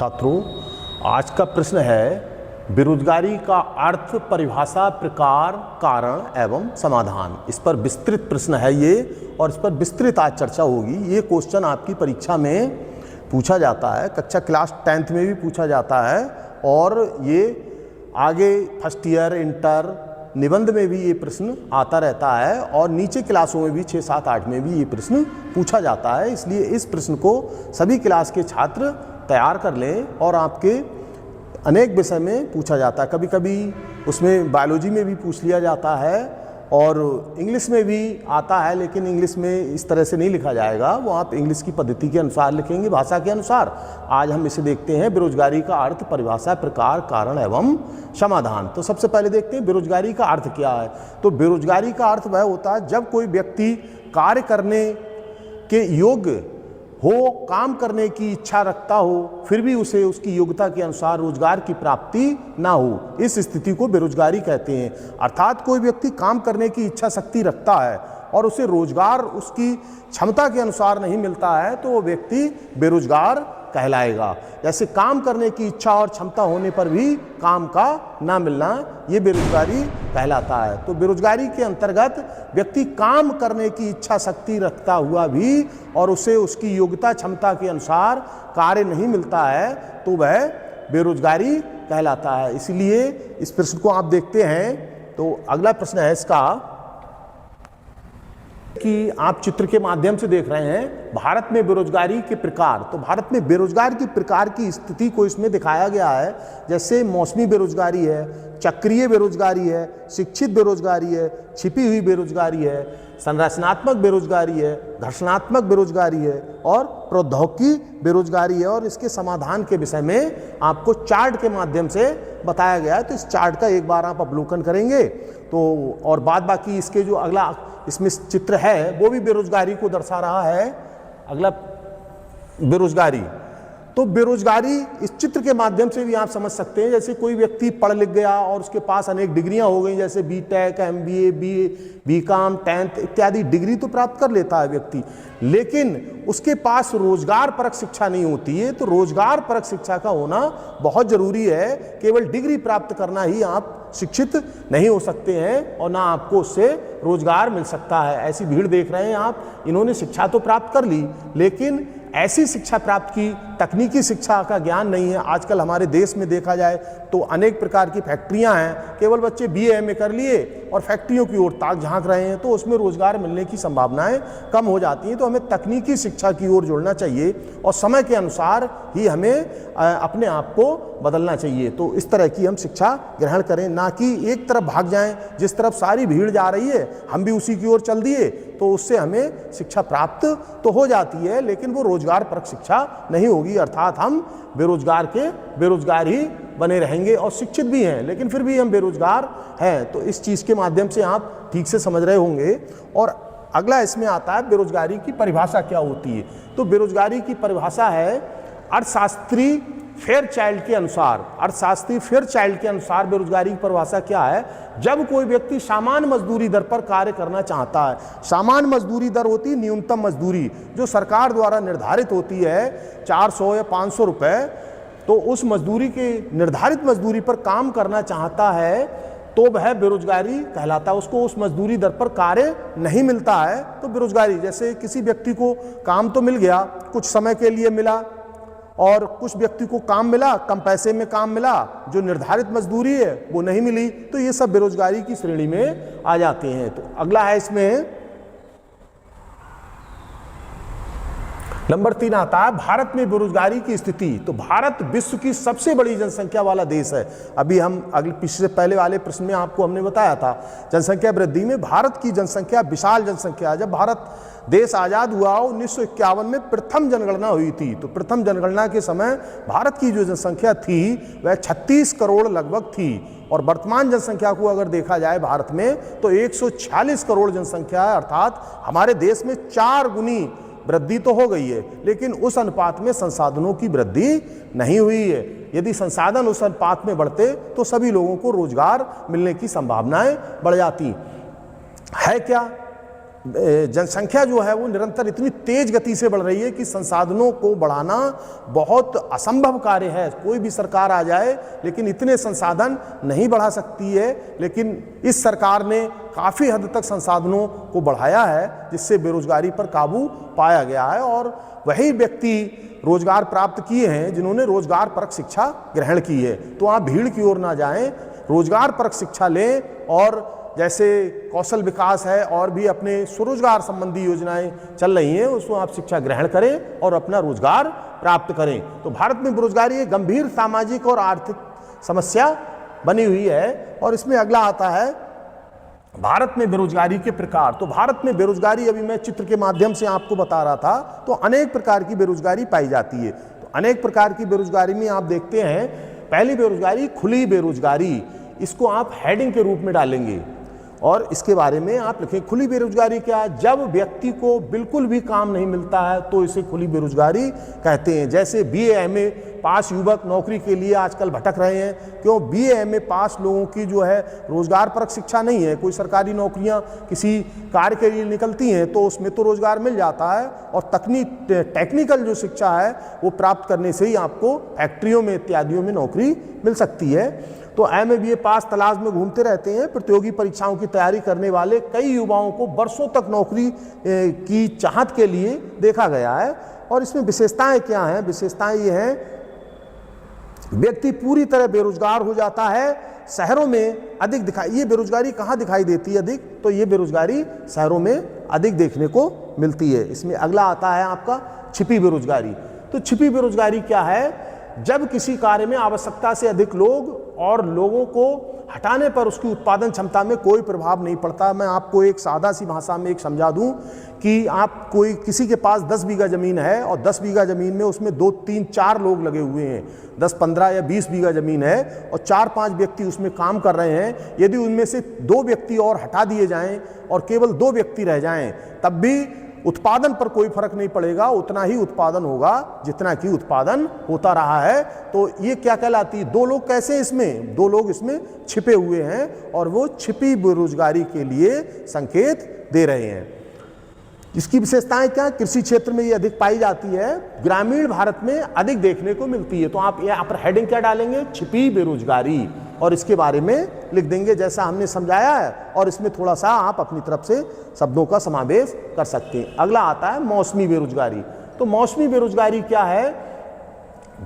छात्रों, आज का प्रश्न है बेरोजगारी का अर्थ, परिभाषा, प्रकार, कारण एवं समाधान। इस पर विस्तृत प्रश्न है ये और इस पर विस्तृत आज चर्चा होगी। ये क्वेश्चन आपकी परीक्षा में पूछा जाता है, कक्षा क्लास 10th में भी पूछा जाता है और ये आगे फर्स्ट ईयर, इंटर, निबंध में भी ये प्रश्न आता रहता है और नीचे क्लासों में भी 6, 7, 8 में भी ये प्रश्न पूछा जाता है। इसलिए इस प्रश्न को सभी क्लास के छात्र तैयार कर लें और आपके अनेक विषय में पूछा जाता है। कभी कभी उसमें बायोलॉजी में भी पूछ लिया जाता है और इंग्लिश में भी आता है, लेकिन इंग्लिश में इस तरह से नहीं लिखा जाएगा, वो आप इंग्लिश की पद्धति के अनुसार लिखेंगे, भाषा के अनुसार। आज हम इसे देखते हैं, बेरोजगारी का अर्थ, परिभाषा, प्रकार, कारण एवं समाधान। तो सबसे पहले देखते हैं बेरोजगारी का अर्थ क्या है। तो बेरोजगारी का अर्थ वह होता है जब कोई व्यक्ति कार्य करने के योग्य हो, काम करने की इच्छा रखता हो, फिर भी उसे उसकी योग्यता के अनुसार रोजगार की प्राप्ति ना हो, इस स्थिति को बेरोजगारी कहते हैं। अर्थात कोई व्यक्ति काम करने की इच्छा शक्ति रखता है और उसे रोजगार उसकी क्षमता के अनुसार नहीं मिलता है तो वो व्यक्ति बेरोजगार कहलाएगा। जैसे काम करने की इच्छा और क्षमता होने पर भी काम का ना मिलना, ये बेरोजगारी कहलाता है। तो बेरोजगारी के अंतर्गत व्यक्ति काम करने की इच्छा शक्ति रखता हुआ भी और उसे उसकी योग्यता क्षमता के अनुसार कार्य नहीं मिलता है तो वह बेरोजगारी कहलाता है। इसलिए इस प्रश्न को आप देखते हैं तो अगला प्रश्न है इसका कि आप चित्र के माध्यम से देख रहे हैं भारत में बेरोजगारी के प्रकार। तो भारत में बेरोजगार की प्रकार की स्थिति को इसमें दिखाया गया है। जैसे मौसमी बेरोजगारी है, चक्रीय बेरोजगारी है, शिक्षित बेरोजगारी है, छिपी हुई बेरोजगारी है, संरचनात्मक बेरोजगारी है, घर्षणात्मक बेरोजगारी है और प्रौद्योगिकी बेरोजगारी है। और इसके समाधान के विषय में आपको चार्ट के माध्यम से बताया गया है। तो इस चार्ट का एक बार आप अवलोकन करेंगे तो और बाद बाकी इसके जो अगला इसमें चित्र है वो भी बेरोजगारी को दर्शा रहा है। अगला बेरोजगारी, तो बेरोजगारी इस चित्र के माध्यम से भी आप समझ सकते हैं। जैसे कोई व्यक्ति पढ़ लिख गया और उसके पास अनेक डिग्रियां हो गई, जैसे बीटेक, एमबीए, बीकॉम, 10th इत्यादि डिग्री तो प्राप्त कर लेता है व्यक्ति, लेकिन उसके पास रोजगार परक शिक्षा नहीं होती है। तो रोजगार परक शिक्षा का होना बहुत जरूरी है। केवल डिग्री प्राप्त करना ही आप शिक्षित नहीं हो सकते हैं और ना आपको उससे रोजगार मिल सकता है। ऐसी भीड़ देख रहे हैं आप, इन्होंने शिक्षा तो प्राप्त कर ली लेकिन ऐसी शिक्षा प्राप्त की, तकनीकी शिक्षा का ज्ञान नहीं है। आजकल हमारे देश में देखा जाए तो अनेक प्रकार की फैक्ट्रियां हैं, केवल बच्चे बीए एमए कर लिए और फैक्ट्रियों की ओर ताक झांक रहे हैं, तो उसमें रोजगार मिलने की संभावनाएं कम हो जाती हैं। तो हमें तकनीकी शिक्षा की ओर जुड़ना चाहिए और समय के अनुसार ही हमें अपने आप को बदलना चाहिए। तो इस तरह की हम शिक्षा ग्रहण करें, ना कि एक तरफ भाग जाएं, जिस तरफ सारी भीड़ जा रही है हम भी उसी की ओर चल दिए, तो उससे हमें शिक्षा प्राप्त तो हो जाती है लेकिन वो रोजगार परक शिक्षा नहीं होगी। अर्थात हम बेरोजगार ही बने रहेंगे और शिक्षित भी हैं लेकिन फिर भी हम बेरोजगार हैं। तो इस चीज के माध्यम से आप ठीक से समझ रहे होंगे। और अगला इसमें आता है बेरोजगारी की परिभाषा क्या होती है। तो बेरोजगारी की परिभाषा है अर्थशास्त्री फेयरचाइल्ड के अनुसार बेरोजगारी की परिभाषा क्या है। जब कोई व्यक्ति सामान्य मजदूरी दर पर कार्य करना चाहता है, सामान्य मजदूरी दर होती है न्यूनतम मजदूरी जो सरकार द्वारा निर्धारित होती है 400 या 500 रुपए, तो उस मजदूरी के निर्धारित मजदूरी पर काम करना चाहता है तो वह बेरोजगारी कहलाता है। उसको उस मजदूरी दर पर कार्य नहीं मिलता है तो बेरोजगारी। जैसे किसी व्यक्ति को काम तो मिल गया, कुछ समय के लिए मिला, और कुछ व्यक्ति को काम मिला, कम पैसे में काम मिला, जो निर्धारित मजदूरी है वो नहीं मिली, तो ये सब बेरोजगारी की श्रेणी में आ जाते हैं। तो अगला है इसमें नंबर 3 आता है भारत में बेरोजगारी की स्थिति। तो भारत विश्व की सबसे बड़ी जनसंख्या वाला देश है। अभी हम पिछले पहले वाले प्रश्न में आपको हमने बताया था जनसंख्या वृद्धि में भारत की जनसंख्या विशाल जनसंख्या। जब भारत देश आजाद हुआ 1951 में प्रथम जनगणना हुई थी, तो प्रथम जनगणना के समय भारत की जो जनसंख्या थी वह 36 करोड़ लगभग थी और वर्तमान जनसंख्या को अगर देखा जाए भारत में तो 146 करोड़ जनसंख्या है। अर्थात हमारे देश में 4 गुनी वृद्धि तो हो गई है लेकिन उस अनुपात में संसाधनों की वृद्धि नहीं हुई है। यदि संसाधन उस अनुपात में बढ़ते तो सभी लोगों को रोजगार मिलने की संभावनाएं बढ़ जाती है। क्या जनसंख्या जो है वो निरंतर इतनी तेज गति से बढ़ रही है कि संसाधनों को बढ़ाना बहुत असंभव कार्य है। कोई भी सरकार आ जाए लेकिन इतने संसाधन नहीं बढ़ा सकती है, लेकिन इस सरकार ने काफ़ी हद तक संसाधनों को बढ़ाया है, जिससे बेरोजगारी पर काबू पाया गया है। और वही व्यक्ति रोजगार प्राप्त किए हैं जिन्होंने रोजगार परक शिक्षा ग्रहण की है। तो आप भीड़ की ओर ना जाएं, रोजगार परक शिक्षा लें और जैसे कौशल विकास है और भी अपने स्वरोजगार संबंधी योजनाएं चल रही हैं, उसको आप शिक्षा ग्रहण करें और अपना रोजगार प्राप्त करें। तो भारत में बेरोजगारी एक गंभीर सामाजिक और आर्थिक समस्या बनी हुई है। और इसमें अगला आता है भारत में बेरोजगारी के प्रकार। तो भारत में बेरोजगारी, अभी मैं चित्र के माध्यम से आपको बता रहा था, तो अनेक प्रकार की बेरोजगारी पाई जाती है। तो अनेक प्रकार की बेरोजगारी में आप देखते हैं, पहली बेरोजगारी खुली बेरोजगारी, इसको आप हेडिंग के रूप में डालेंगे और इसके बारे में आप लिखें। खुली बेरोजगारी क्या है? जब व्यक्ति को बिल्कुल भी काम नहीं मिलता है तो इसे खुली बेरोजगारी कहते हैं। जैसे BA MA पास युवक नौकरी के लिए आजकल भटक रहे हैं। क्यों? BA MA पास लोगों की जो है रोजगार परक शिक्षा नहीं है। कोई सरकारी नौकरियां किसी कार्य के लिए निकलती हैं तो उसमें तो रोजगार मिल जाता है, और टेक्निकल जो शिक्षा है वो प्राप्त करने से ही आपको फैक्ट्रियों में इत्यादियों में नौकरी मिल सकती है। तो MA BA पास तलाश में घूमते रहते हैं। प्रतियोगी परीक्षाओं की तैयारी करने वाले कई युवाओं को वर्षों तक नौकरी की चाहत के लिए देखा गया है। और इसमें विशेषताएं क्या हैं? विशेषताएं ये हैं, व्यक्ति पूरी तरह बेरोजगार हो जाता है। शहरों में अधिक ये बेरोजगारी कहाँ दिखाई देती है अधिक? तो ये बेरोजगारी शहरों में अधिक देखने को मिलती है। इसमें अगला आता है आपका छिपी बेरोजगारी। तो छिपी बेरोजगारी क्या है? जब किसी कार्य में आवश्यकता से अधिक लोग और लोगों को हटाने पर उसकी उत्पादन क्षमता में कोई प्रभाव नहीं पड़ता। मैं आपको एक सादा सी भाषा में एक समझा दूं कि आप किसी के पास 10 बीघा जमीन है और 10 बीघा जमीन में उसमें 2 3 4 लोग लगे हुए हैं। 10 15 या 20 बीघा जमीन है और 4-5 व्यक्ति उसमें काम कर रहे हैं। यदि उनमें से 2 व्यक्ति और हटा दिए जाएं और केवल 2 व्यक्ति रह जाएं, तब भी उत्पादन पर कोई फर्क नहीं पड़ेगा, उतना ही उत्पादन होगा जितना कि उत्पादन होता रहा है। तो ये क्या कहलाती है? 2 लोग कैसे इसमें? 2 लोग इसमें छिपे हुए हैं और वो छिपी बेरोजगारी के लिए संकेत दे रहे हैं। इसकी विशेषताएं क्या? कृषि क्षेत्र में ये अधिक पाई जाती है, ग्रामीण भारत में अधिक देखने को मिलती है। तो आप यहाँ पर हेडिंग क्या डालेंगे? छिपी बेरोजगारी, और इसके बारे में लिख देंगे जैसा हमने समझाया है, और इसमें थोड़ा सा आप अपनी तरफ से शब्दों का समावेश कर सकते हैं। अगला आता है मौसमी बेरोजगारी। तो मौसमी बेरोजगारी क्या है?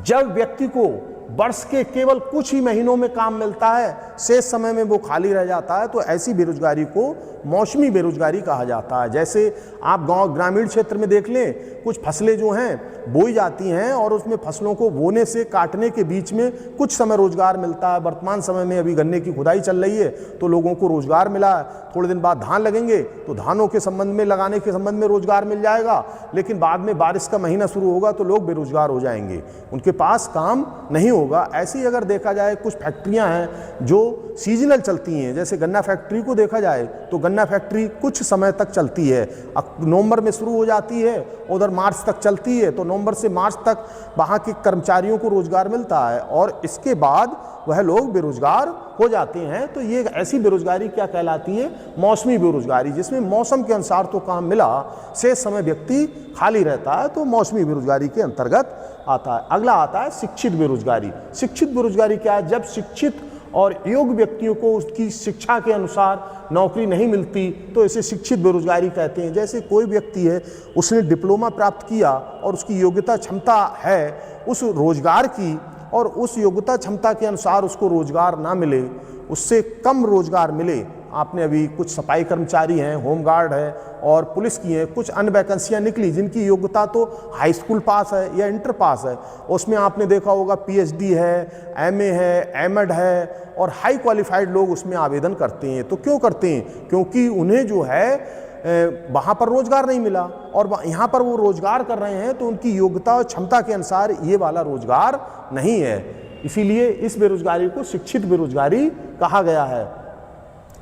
जब व्यक्ति को वर्ष के केवल कुछ ही महीनों में काम मिलता है, शेष समय में वो खाली रह जाता है, तो ऐसी बेरोजगारी को मौसमी बेरोजगारी कहा जाता है। जैसे आप ग्रामीण क्षेत्र में देख लें, कुछ फसलें जो हैं बोई जाती हैं और उसमें फसलों को बोने से काटने के बीच में कुछ समय रोजगार मिलता है। वर्तमान समय में अभी गन्ने की खुदाई चल रही है तो लोगों को रोजगार मिला है। थोड़े दिन बाद धान लगेंगे तो धानों के संबंध में, लगाने के संबंध में रोजगार मिल जाएगा, लेकिन बाद में बारिश का महीना शुरू होगा तो लोग बेरोजगार हो जाएंगे, उनके पास काम नहीं होगा। ऐसे ही अगर देखा जाए, कुछ फैक्ट्रियां हैं जो सीजनल चलती हैं। जैसे गन्ना फैक्ट्री को देखा जाए तो गन्ना फैक्ट्री कुछ समय तक चलती है, नवंबर में शुरू हो जाती है, उधर मार्च तक चलती है। तो नवंबर से मार्च तक वहाँ के कर्मचारियों को रोजगार मिलता है और इसके बाद वह लोग बेरोजगार हो जाते हैं। तो ये ऐसी बेरोजगारी क्या कहलाती है? मौसमी बेरोजगारी, जिसमें मौसम के अनुसार तो काम मिला, शेष समय व्यक्ति खाली रहता है, तो मौसमी बेरोजगारी के अंतर्गत आता है। अगला आता है शिक्षित बेरोजगारी। शिक्षित बेरोजगारी क्या है? जब शिक्षित और योग्य व्यक्तियों को उसकी शिक्षा के अनुसार नौकरी नहीं मिलती तो इसे शिक्षित बेरोजगारी कहते हैं। जैसे कोई व्यक्ति है, उसने डिप्लोमा प्राप्त किया और उसकी योग्यता क्षमता है उस रोजगार की, और उस योग्यता क्षमता के अनुसार उसको रोजगार ना मिले, उससे कम रोजगार मिले। आपने अभी कुछ सफाई कर्मचारी हैं, होमगार्ड है और पुलिस की हैं, कुछ अन्य वैकेंसियां निकली जिनकी योग्यता तो हाई स्कूल पास है या इंटर पास है। उसमें आपने देखा होगा PhD है, MA है, MEd है, और हाई क्वालिफाइड लोग उसमें आवेदन करते हैं। तो क्यों करते हैं? क्योंकि उन्हें जो है वहाँ पर रोजगार नहीं मिला और यहाँ पर वो रोजगार कर रहे हैं, तो उनकी योग्यता और क्षमता के अनुसार ये वाला रोजगार नहीं है। इसीलिए इस बेरोजगारी को शिक्षित बेरोजगारी कहा गया है।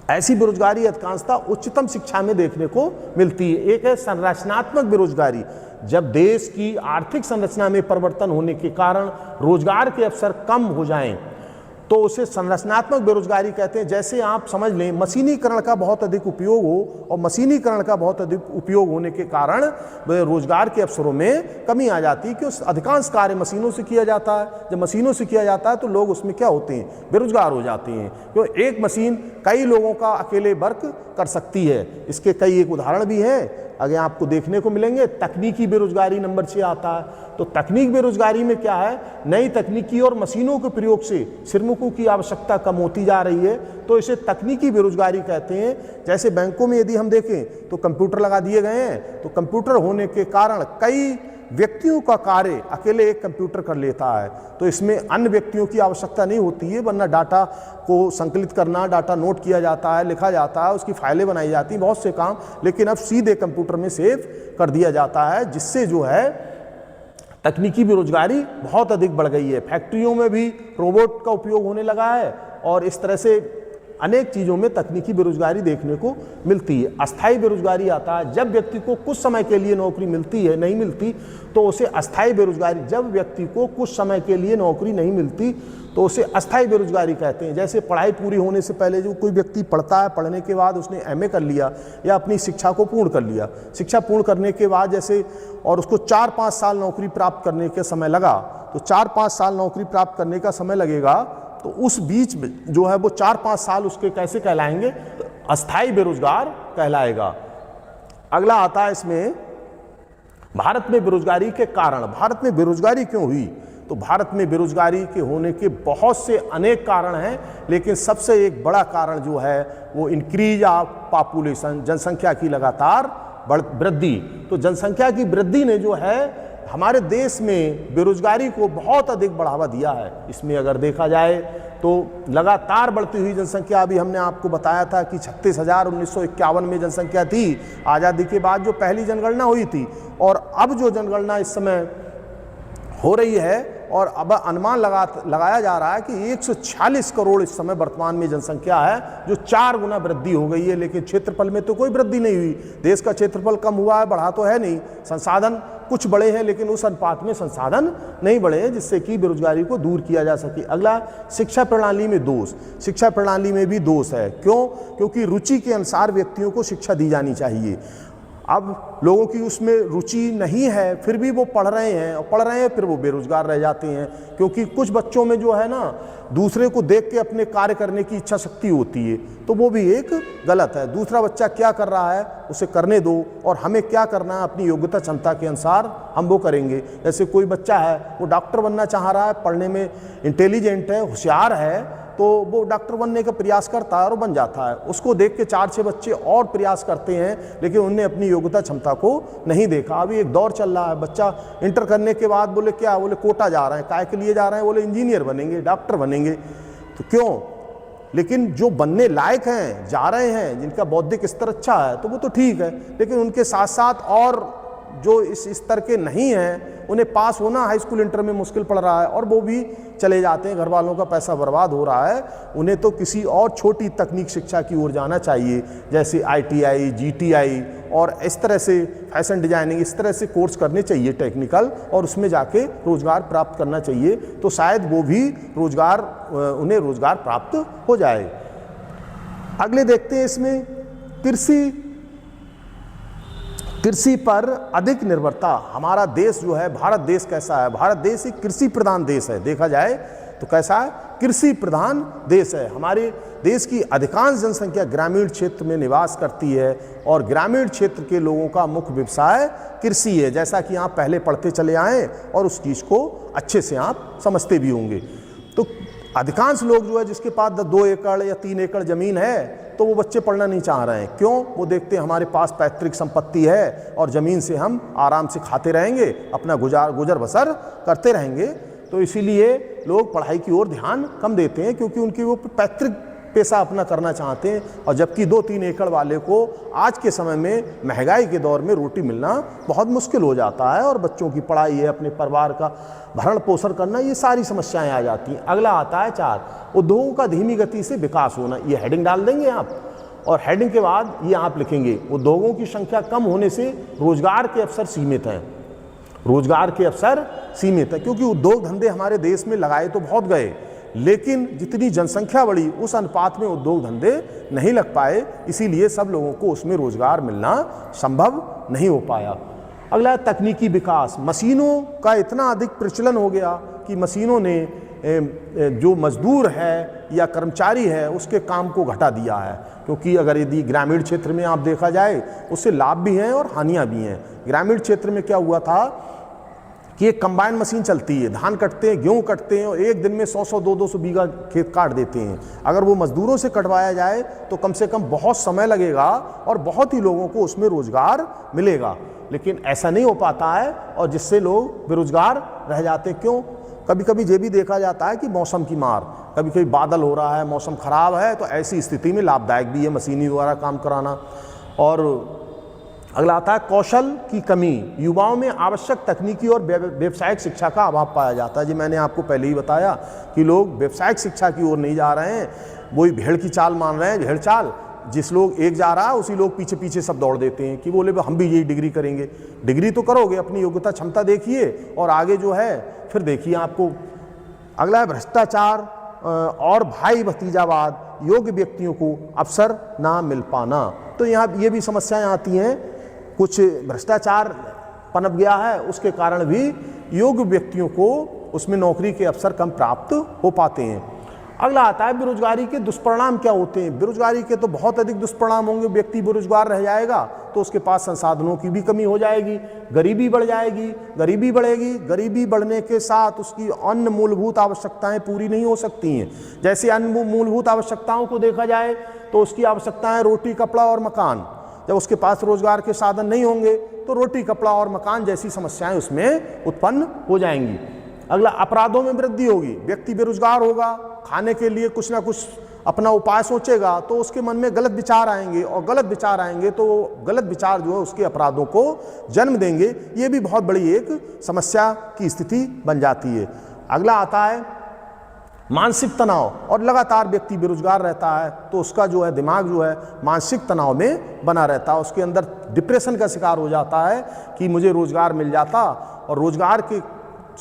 ऐसी बेरोजगारी अधिकांशतः उच्चतम शिक्षा में देखने को मिलती है। एक है संरचनात्मक बेरोजगारी, जब देश की आर्थिक संरचना में परिवर्तन होने के कारण रोजगार के अवसर कम हो जाएं, तो उसे संरचनात्मक बेरोजगारी कहते हैं। जैसे आप समझ लें मशीनीकरण का बहुत अधिक उपयोग हो, और मशीनीकरण का बहुत अधिक उपयोग होने के कारण रोजगार के अवसरों में कमी आ जाती है, क्योंकि अधिकांश कार्य मशीनों से किया जाता है। जब मशीनों से किया जाता है तो लोग उसमें क्या होते हैं, बेरोजगार हो जाते हैं, क्योंकि एक मशीन कई लोगों का अकेले वर्क कर सकती है। इसके कई एक उदाहरण भी हैं, आगे आपको देखने को मिलेंगे। तकनीकी बेरोजगारी नंबर 6 आता है। तो तकनीक बेरोजगारी में क्या है, नई तकनीकी और मशीनों के प्रयोग से श्रमिकों की आवश्यकता कम होती जा रही है, तो इसे तकनीकी बेरोजगारी कहते हैं। जैसे बैंकों में यदि हम देखें तो कंप्यूटर लगा दिए गए हैं, तो कंप्यूटर होने के कारण कई व्यक्तियों का कार्य अकेले एक कंप्यूटर कर लेता है, तो इसमें अन्य व्यक्तियों की आवश्यकता नहीं होती है, वरना डाटा को संकलित करना, डाटा नोट किया जाता है, लिखा जाता है, उसकी फाइलें बनाई जाती हैं, बहुत से काम, लेकिन अब सीधे कंप्यूटर में सेव कर दिया जाता है, जिससे जो है तकनीकी बेरोजगारी बहुत अधिक बढ़ गई है। फैक्ट्रियों में भी रोबोट का उपयोग होने लगा है, और इस तरह से अनेक चीज़ों में तकनीकी बेरोजगारी देखने को मिलती है। अस्थायी बेरोजगारी आता है, जब व्यक्ति को कुछ समय के लिए नौकरी मिलती है, नहीं मिलती तो उसे अस्थायी बेरोजगारी, जब व्यक्ति को कुछ समय के लिए नौकरी नहीं मिलती तो उसे अस्थायी बेरोजगारी कहते हैं। जैसे पढ़ाई पूरी होने से पहले जो कोई व्यक्ति पढ़ता है, पढ़ने के बाद उसने एमए कर लिया या अपनी शिक्षा को पूर्ण कर लिया, शिक्षा पूर्ण करने के बाद जैसे और उसको 4-5 साल नौकरी प्राप्त करने के समय लगा, तो 4-5 साल नौकरी प्राप्त करने का समय लगेगा, तो उस बीच में जो है वो 4-5 साल उसके कैसे कहलाएंगे, तो अस्थायी बेरोजगार कहलाएगा। अगला आता है इसमें भारत में बेरोजगारी के कारण। भारत में बेरोजगारी क्यों हुई, तो भारत में बेरोजगारी के होने के बहुत से अनेक कारण हैं, लेकिन सबसे एक बड़ा कारण जो है वो इंक्रीज ऑफ पॉपुलेशन, जनसंख्या की लगातार वृद्धि। तो जनसंख्या की वृद्धि ने जो है हमारे देश में बेरोजगारी को बहुत अधिक बढ़ावा दिया है। इसमें अगर देखा जाए तो लगातार बढ़ती हुई जनसंख्या, अभी हमने आपको बताया था कि 36,000 1951 में जनसंख्या थी, आज़ादी के बाद जो पहली जनगणना हुई थी, और अब जो जनगणना इस समय हो रही है, और अब अनुमान लगाया जा रहा है कि 146 करोड़ इस समय वर्तमान में जनसंख्या है, जो 4 गुना वृद्धि हो गई है। लेकिन क्षेत्रफल में तो कोई वृद्धि नहीं हुई, देश का क्षेत्रफल कम हुआ है, बढ़ा तो है नहीं। संसाधन कुछ बड़े हैं, लेकिन उस अनुपात में संसाधन नहीं बढ़े हैं जिससे कि बेरोजगारी को दूर किया जा सके। अगला, शिक्षा प्रणाली में दोष। शिक्षा प्रणाली में भी दोष है। क्यों? क्योंकि रुचि के अनुसार व्यक्तियों को शिक्षा दी जानी चाहिए। अब लोगों की उसमें रुचि नहीं है, फिर भी वो पढ़ रहे हैं, और पढ़ रहे हैं फिर वो बेरोजगार रह जाते हैं, क्योंकि कुछ बच्चों में जो है ना दूसरे को देख के अपने कार्य करने की इच्छा शक्ति होती है, तो वो भी एक गलत है। दूसरा बच्चा क्या कर रहा है उसे करने दो, और हमें क्या करना है अपनी योग्यता क्षमता के अनुसार हम वो करेंगे। जैसे कोई बच्चा है वो डॉक्टर बनना चाह रहा है, पढ़ने में इंटेलिजेंट है, होशियार है, तो वो डॉक्टर बनने का प्रयास करता है और बन जाता है। उसको देख के 4-6 बच्चे और प्रयास करते हैं, लेकिन उनने अपनी योग्यता क्षमता को नहीं देखा। अभी एक दौर चल रहा है, बच्चा इंटर करने के बाद बोले क्या, बोले कोटा जा रहे हैं, काय के लिए जा रहे हैं, बोले इंजीनियर बनेंगे, डॉक्टर बनेंगे। तो क्यों? लेकिन जो बनने लायक हैं, जा रहे हैं, जिनका बौद्धिक स्तर अच्छा है, तो वो तो ठीक है, लेकिन उनके साथ साथ और जो इस स्तर के नहीं हैं, उन्हें पास होना हाई स्कूल इंटर में मुश्किल पड़ रहा है, और वो भी चले जाते हैं, घर वालों का पैसा बर्बाद हो रहा है। उन्हें तो किसी और छोटी तकनीक शिक्षा की ओर जाना चाहिए, जैसे ITI, GTI और इस तरह से फैशन डिजाइनिंग, इस तरह से कोर्स करने चाहिए टेक्निकल, और उसमें जाके रोजगार प्राप्त करना चाहिए, तो शायद वो भी रोजगार, उन्हें रोजगार प्राप्त हो जाए। अगले देखते हैं इसमें कृषि पर अधिक निर्भरता। हमारा देश जो है, भारत देश कैसा है, भारत देश एक कृषि प्रधान देश है। देखा जाए तो कैसा है, कृषि प्रधान देश है। हमारे देश की अधिकांश जनसंख्या ग्रामीण क्षेत्र में निवास करती है, और ग्रामीण क्षेत्र के लोगों का मुख्य व्यवसाय कृषि है, जैसा कि आप पहले पढ़ते चले आए और उस चीज़ को अच्छे से आप समझते भी होंगे। तो अधिकांश लोग जो है, जिसके पास 2 एकड़ या 3 एकड़ ज़मीन है, तो वो बच्चे पढ़ना नहीं चाह रहे हैं। क्यों? वो देखते हैं हमारे पास पैतृक संपत्ति है और ज़मीन से हम आराम से खाते रहेंगे, अपना गुजर बसर करते रहेंगे, तो इसीलिए लोग पढ़ाई की ओर ध्यान कम देते हैं, क्योंकि उनकी वो पैतृक पेशा अपना करना चाहते हैं। और जबकि 2-3 एकड़ वाले को आज के समय में महंगाई के दौर में रोटी मिलना बहुत मुश्किल हो जाता है, और बच्चों की पढ़ाई है, अपने परिवार का भरण पोषण करना, ये सारी समस्याएं आ जाती हैं। अगला आता है 4, उद्योगों का धीमी गति से विकास होना। ये हेडिंग डाल देंगे आप, और हेडिंग के बाद ये आप लिखेंगे, उद्योगों की संख्या कम होने से रोजगार के अवसर सीमित हैं। रोजगार के अवसर सीमित है, क्योंकि उद्योग धंधे हमारे देश में लगाए तो बहुत गए, लेकिन जितनी जनसंख्या बढ़ी उस अनुपात में उद्योग धंधे नहीं लग पाए, इसीलिए सब लोगों को उसमें रोजगार मिलना संभव नहीं हो पाया। अगला तकनीकी विकास। मशीनों का इतना अधिक प्रचलन हो गया कि मशीनों ने जो मजदूर है या कर्मचारी है उसके काम को घटा दिया है, क्योंकि अगर यदि ग्रामीण क्षेत्र में आप देखा जाए उससे लाभ भी हैं और हानियां भी हैं। ग्रामीण क्षेत्र में क्या हुआ था कि एक कंबाइन मशीन चलती है, धान कटते हैं, गेहूं कटते हैं और एक दिन में 100-100, 200 बीघा खेत काट देते हैं। अगर वो मजदूरों से कटवाया जाए तो कम से कम बहुत समय लगेगा और बहुत ही लोगों को उसमें रोजगार मिलेगा, लेकिन ऐसा नहीं हो पाता है और जिससे लोग बेरोजगार रह जाते। क्यों? कभी कभी ये भी देखा जाता है कि मौसम की मार, कभी कभी बादल हो रहा है, मौसम खराब है, तो ऐसी स्थिति में लाभदायक भी है मशीनी द्वारा काम कराना। और अगला आता है कौशल की कमी। युवाओं में आवश्यक तकनीकी और व्यावसायिक शिक्षा का अभाव पाया जाता है। जी मैंने आपको पहले ही बताया कि लोग व्यावसायिक शिक्षा की ओर नहीं जा रहे हैं, वही भेड़ की चाल मान रहे हैं, भेड़ चाल। जिस लोग एक जा रहा है उसी लोग पीछे पीछे सब दौड़ देते हैं कि बोले हम भी यही डिग्री करेंगे। डिग्री तो करोगे, अपनी योग्यता क्षमता देखिए और आगे जो है फिर देखिए आपको। अगला है भ्रष्टाचार और भाई भतीजावाद, योग्य व्यक्तियों को अवसर ना मिल पाना। तो यहाँ ये भी समस्याएं आती हैं, कुछ भ्रष्टाचार पनप गया है, उसके कारण भी योग्य व्यक्तियों को उसमें नौकरी के अवसर कम प्राप्त हो पाते हैं। अगला आता है बेरोजगारी के दुष्परिणाम क्या होते हैं। बेरोजगारी के तो बहुत अधिक दुष्परिणाम होंगे। व्यक्ति बेरोजगार रह जाएगा तो उसके पास संसाधनों की भी कमी हो जाएगी, गरीबी बढ़ जाएगी, गरीबी बढ़ेगी। गरीबी बढ़ने के साथ उसकी अन्य मूलभूत आवश्यकताएं पूरी नहीं हो सकती हैं। जैसे अन्य मूलभूत आवश्यकताओं को देखा जाए तो उसकी आवश्यकताएं रोटी, कपड़ा और मकान। जब उसके पास रोजगार के साधन नहीं होंगे तो रोटी, कपड़ा और मकान जैसी समस्याएं उसमें उत्पन्न हो जाएंगी। अगला अपराधों में वृद्धि होगी। व्यक्ति बेरोजगार होगा, खाने के लिए कुछ ना कुछ अपना उपाय सोचेगा तो उसके मन में गलत विचार आएंगे और गलत विचार आएंगे तो गलत विचार जो है उसके अपराधों को जन्म देंगे। ये भी बहुत बड़ी एक समस्या की स्थिति बन जाती है। अगला आता है मानसिक तनाव। और लगातार व्यक्ति बेरोजगार रहता है तो उसका जो है दिमाग जो है मानसिक तनाव में बना रहता है, उसके अंदर डिप्रेशन का शिकार हो जाता है कि मुझे रोजगार मिल जाता, और रोजगार के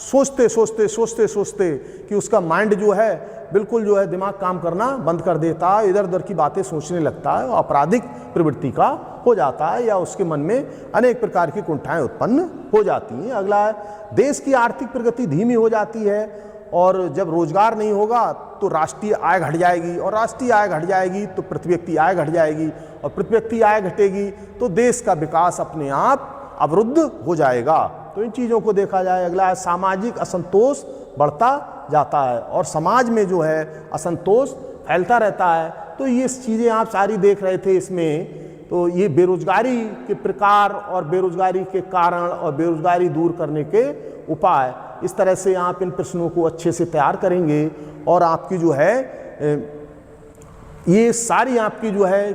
सोचते सोचते सोचते सोचते कि उसका माइंड जो है बिल्कुल जो है दिमाग काम करना बंद कर देता है, इधर उधर की बातें सोचने लगता है और आपराधिक प्रवृत्ति का हो जाता है, या उसके मन में अनेक प्रकार की कुंठाएं उत्पन्न हो जाती हैं। अगला है देश की आर्थिक प्रगति धीमी हो जाती है, और जब रोजगार नहीं होगा तो राष्ट्रीय आय घट जाएगी, और राष्ट्रीय आय घट जाएगी तो प्रति व्यक्ति आय घट जाएगी, और प्रति व्यक्ति आय घटेगी तो देश का विकास अपने आप अवरुद्ध हो जाएगा। तो इन चीज़ों को देखा जाए। अगला है सामाजिक असंतोष बढ़ता जाता है, और समाज में जो है असंतोष फैलता रहता है। तो ये चीज़ें आप सारी देख रहे थे इसमें। तो ये बेरोजगारी के प्रकार और बेरोजगारी के कारण और बेरोजगारी दूर करने के उपाय, इस तरह से आप इन प्रश्नों को अच्छे से तैयार करेंगे और आपकी जो है ये सारी आपकी जो है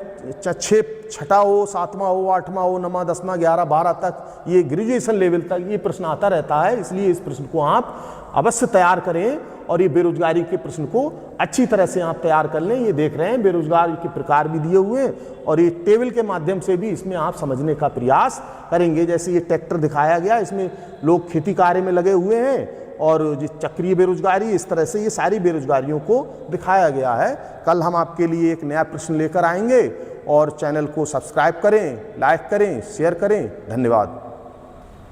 छठा हो, सातवां हो, आठवां हो, 9वां, 10वां, 11, 12 तक, ये ग्रेजुएशन लेवल तक ये प्रश्न आता रहता है। इसलिए इस प्रश्न को आप अवश्य तैयार करें और ये बेरोजगारी के प्रश्न को अच्छी तरह से आप तैयार कर लें। ये देख रहे हैं बेरोजगारी के प्रकार भी दिए हुए हैं और ये टेबल के माध्यम से भी इसमें आप समझने का प्रयास करेंगे। जैसे ये ट्रैक्टर दिखाया गया, इसमें लोग खेती कार्य में लगे हुए हैं, और जो चक्रीय बेरोजगारी, इस तरह से ये सारी बेरोजगारियों को दिखाया गया है। कल हम आपके लिए एक नया प्रश्न लेकर आएंगे, और चैनल को सब्सक्राइब करें, लाइक करें, शेयर करें। धन्यवाद।